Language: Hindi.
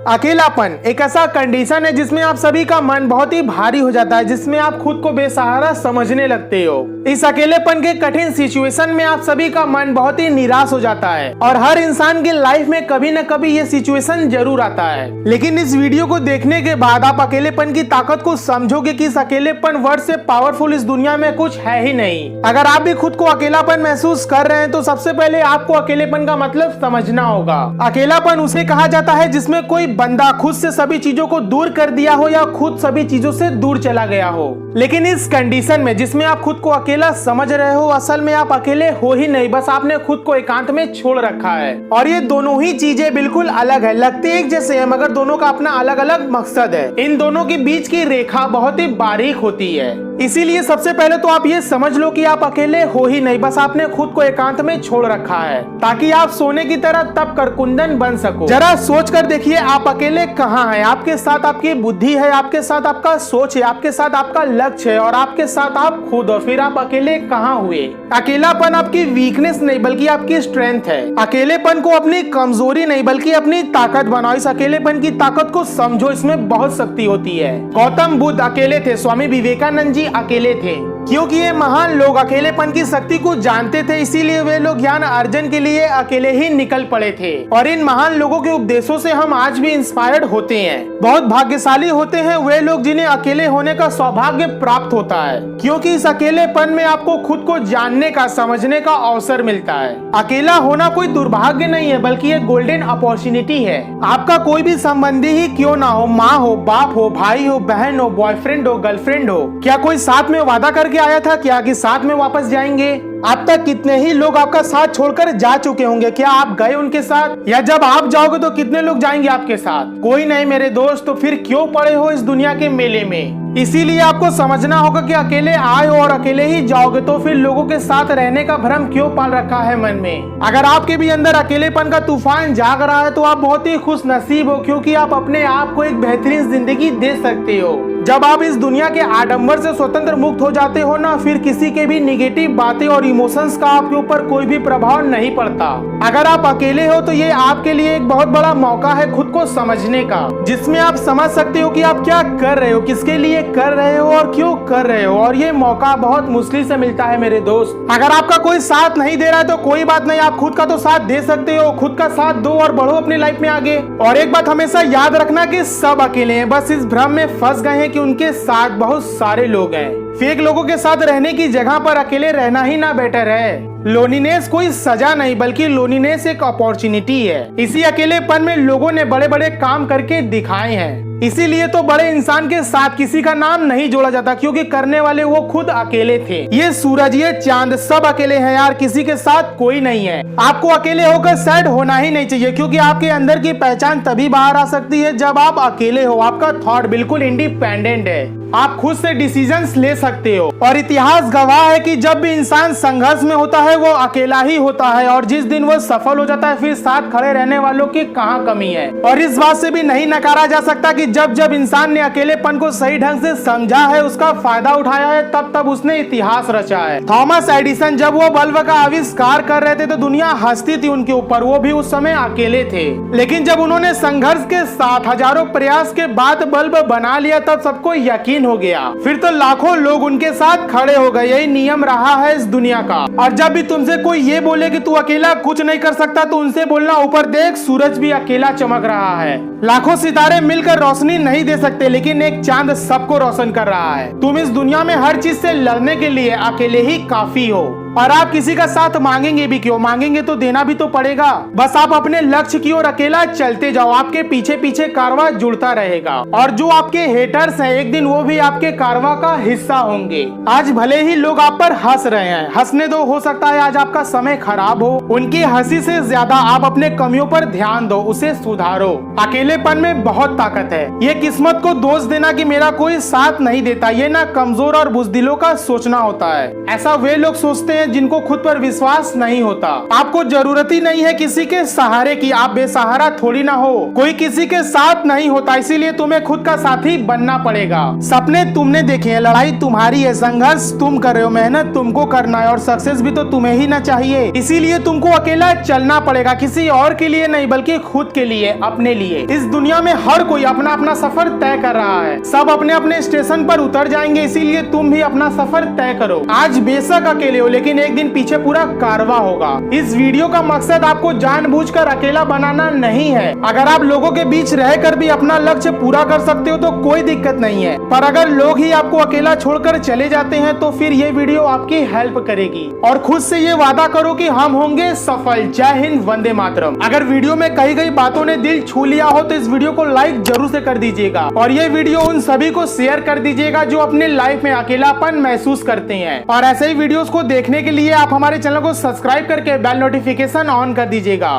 अकेलापन एक ऐसा कंडीशन है जिसमें आप सभी का मन बहुत ही भारी हो जाता है, जिसमें आप खुद को बेसहारा समझने लगते हो। इस अकेलेपन के कठिन सिचुएशन में आप सभी का मन बहुत ही निराश हो जाता है और हर इंसान की लाइफ में कभी न कभी ये सिचुएशन जरूर आता है। लेकिन इस वीडियो को देखने के बाद आप अकेलेपन की ताकत को समझोगे कि इस अकेलेपन वर्ड से पावरफुल इस दुनिया में कुछ है ही नहीं। अगर आप भी खुद को अकेलापन महसूस कर रहे हैं तो सबसे पहले आपको अकेलेपन का मतलब समझना होगा। अकेलापन उसे कहा जाता है जिसमें कोई बंदा खुद से सभी चीजों को दूर कर दिया हो या खुद सभी चीजों से दूर चला गया हो। लेकिन इस कंडीशन में जिसमें आप खुद को अकेला समझ रहे हो, असल में आप अकेले हो ही नहीं, बस आपने खुद को एकांत में छोड़ रखा है। और ये दोनों ही चीजें बिल्कुल अलग है, लगते एक जैसे हैं मगर दोनों का अपना अलग अलग मकसद है। इन दोनों के बीच की रेखा बहुत ही बारीक होती है। इसीलिए सबसे पहले तो आप ये समझ लो कि आप अकेले हो ही नहीं, बस आपने खुद को एकांत में छोड़ रखा है ताकि आप सोने की तरह तब कर कुंदन बन सको। जरा सोच कर देखिए आप अकेले कहाँ हैं। आपके साथ आपकी बुद्धि है, आपके साथ आपका सोच है, आपके साथ आपका लक्ष्य है और आपके साथ आप खुद हो। फिर आप अकेले कहाँ हुए? अकेलापन आपकी वीकनेस नहीं बल्कि आपकी स्ट्रेंथ है। अकेलेपन को अपनी कमजोरी नहीं बल्कि अपनी ताकत बनाओ। इस अकेलेपन की ताकत को समझो, इसमें बहुत शक्ति होती है। गौतम बुद्ध अकेले थे, स्वामी विवेकानंद जी अकेले थे, क्योंकि ये महान लोग अकेलेपन की शक्ति को जानते थे। इसीलिए वे लोग ज्ञान अर्जन के लिए अकेले ही निकल पड़े थे। और इन महान लोगों के उपदेशों से हम आज भी इंस्पायर्ड होते हैं। बहुत भाग्यशाली होते हैं वे लोग जिन्हें अकेले होने का सौभाग्य प्राप्त होता है, क्योंकि इस अकेलेपन में आपको खुद को जानने का, समझने का अवसर मिलता है। अकेला होना कोई दुर्भाग्य नहीं है बल्कि एक गोल्डन अपॉर्चुनिटी है। आपका कोई भी संबंधी ही क्यों ना हो, माँ हो, बाप हो, भाई हो, बहन हो, बॉयफ्रेंड हो, गर्लफ्रेंड हो, क्या कोई साथ में वादा करके आया था क्या कि साथ में वापस जाएंगे? अब तक कितने ही लोग आपका साथ छोड़कर जा चुके होंगे, क्या आप गए उनके साथ? या जब आप जाओगे तो कितने लोग जाएंगे आपके साथ? कोई नहीं मेरे दोस्त, तो फिर क्यों पड़े हो इस दुनिया के मेले में? इसीलिए आपको समझना होगा कि अकेले आए हो और अकेले ही जाओगे, तो फिर लोगों के साथ रहने का भ्रम क्यों पाल रखा है मन में? अगर आपके भी अंदर अकेलेपन का तूफान जाग रहा है तो आप बहुत ही खुश नसीब हो, क्योंकि आप अपने आप को एक बेहतरीन जिंदगी दे सकते हो। जब आप इस दुनिया के आडंबर से स्वतंत्र मुक्त हो जाते हो ना, फिर किसी के भी निगेटिव बातें और इमोशंस का आपके ऊपर कोई भी प्रभाव नहीं पड़ता। अगर आप अकेले हो तो ये आपके लिए एक बहुत बड़ा मौका है खुद को समझने का, जिसमें आप समझ सकते हो कि आप क्या कर रहे हो, किसके लिए कर रहे हो और क्यों कर रहे हो। और ये मौका बहुत मुश्किल से मिलता है मेरे दोस्त। अगर आपका कोई साथ नहीं दे रहा है तो कोई बात नहीं, आप खुद का तो साथ दे सकते हो। खुद का साथ दो और बढ़ो अपनी लाइफ में आगे। और एक बात हमेशा याद रखना कि सब अकेले हैं, बस इस भ्रम में फंस गए हैं कि उनके साथ बहुत सारे लोग हैं। फेक लोगों के साथ रहने की जगह पर अकेले रहना ही ना बेटर है। लोनीनेस कोई सजा नहीं बल्कि लोनीनेस एक अपॉर्चुनिटी है। इसी अकेलेपन में लोगों ने बड़े बड़े काम करके दिखाए हैं। इसीलिए तो बड़े इंसान के साथ किसी का नाम नहीं जोड़ा जाता, क्योंकि करने वाले वो खुद अकेले थे। ये सूरज, ये चांद सब अकेले हैं यार, किसी के साथ कोई नहीं है। आपको अकेले होकर सैड होना ही नहीं चाहिए, क्योंकि आपके अंदर की पहचान तभी बाहर आ सकती है जब आप अकेले हो। आपका थॉट बिल्कुल इंडिपेंडेंट है, आप खुद से डिसीजंस ले सकते हो। और इतिहास गवाह है कि जब भी इंसान संघर्ष में होता है वो अकेला ही होता है, और जिस दिन वो सफल हो जाता है फिर साथ खड़े रहने वालों की कहाँ कमी है। और इस बात से भी नहीं नकारा जा सकता कि जब जब इंसान ने अकेलेपन को सही ढंग से समझा है, उसका फायदा उठाया है, तब तब उसने इतिहास रचा है। थॉमस एडिसन जब वो बल्ब का आविष्कार कर रहे थे तो दुनिया हंसती थी उनके ऊपर, वो भी उस समय अकेले थे। लेकिन जब उन्होंने संघर्ष के साथ हजारों प्रयास के बाद बल्ब बना लिया तब सबको यकीन हो गया, फिर तो लाखों लोग उनके साथ खड़े हो गए। यही नियम रहा है इस दुनिया का। और जब भी तुमसे कोई ये बोले कि तू अकेला कुछ नहीं कर सकता तो उनसे बोलना, ऊपर देख सूरज भी अकेला चमक रहा है। लाखों सितारे मिलकर रोशनी नहीं दे सकते, लेकिन एक चांद सबको रोशन कर रहा है। तुम इस दुनिया में हर चीज से लड़ने के लिए अकेले ही काफी हो। और आप किसी का साथ मांगेंगे भी क्यों? मांगेंगे तो देना भी तो पड़ेगा। बस आप अपने लक्ष्य की ओर अकेला चलते जाओ, आपके पीछे पीछे कारवां जुड़ता रहेगा। और जो आपके हेटर्स हैं एक दिन वो भी आपके कारवां का हिस्सा होंगे। आज भले ही लोग आप पर हंस रहे हैं, हंसने दो, हो सकता है आज आपका समय खराब हो। उनकी हंसी से ज्यादा आप अपने कमियों पर ध्यान दो, उसे सुधारो। अकेलेपन में बहुत ताकत है। ये किस्मत को दोष देना कि मेरा कोई साथ नहीं देता, ये ना कमजोर और बुजदिलों का सोचना होता है। ऐसा वे लोग सोचते हैं हैं जिनको खुद पर विश्वास नहीं होता। आपको जरूरत ही नहीं है किसी के सहारे की, आप बेसहारा थोड़ी ना हो। कोई किसी के साथ नहीं होता, इसीलिए तुम्हें खुद का साथी बनना पड़ेगा। सपने तुमने देखे हैं, लड़ाई तुम्हारी है, संघर्ष तुम कर रहे हो, मेहनत तुमको करना है और सक्सेस भी तो तुम्हें ही ना चाहिए। इसीलिए तुमको अकेला चलना पड़ेगा, किसी और के लिए नहीं बल्कि खुद के लिए, अपने लिए। इस दुनिया में हर कोई अपना अपना सफर तय कर रहा है, सब अपने अपने स्टेशन पर उतर जाएंगे, इसीलिए तुम भी अपना सफर तय करो। आज बेशक अकेले हो लेकिन एक दिन पीछे पूरा कारवां होगा। इस वीडियो का मकसद आपको जानबूझकर अकेला बनाना नहीं है। अगर आप लोगों के बीच रहकर भी अपना लक्ष्य पूरा कर सकते हो तो कोई दिक्कत नहीं है, पर अगर लोग ही आपको अकेला छोड़कर चले जाते हैं तो फिर ये वीडियो आपकी हेल्प करेगी। और खुद से ये वादा करो कि हम होंगे सफल। जय हिंद, वंदे मातरम। अगर वीडियो में कही गई बातों ने दिल छू लिया हो तो इस वीडियो को लाइक जरूर से कर दीजिएगा और ये वीडियो उन सभी को शेयर कर दीजिएगा जो अपने लाइफ में अकेलापन महसूस करते हैं। और ऐसे ही वीडियोस को देखने के लिए आप हमारे चैनल को सब्सक्राइब करके बेल नोटिफिकेशन ऑन कर दीजिएगा।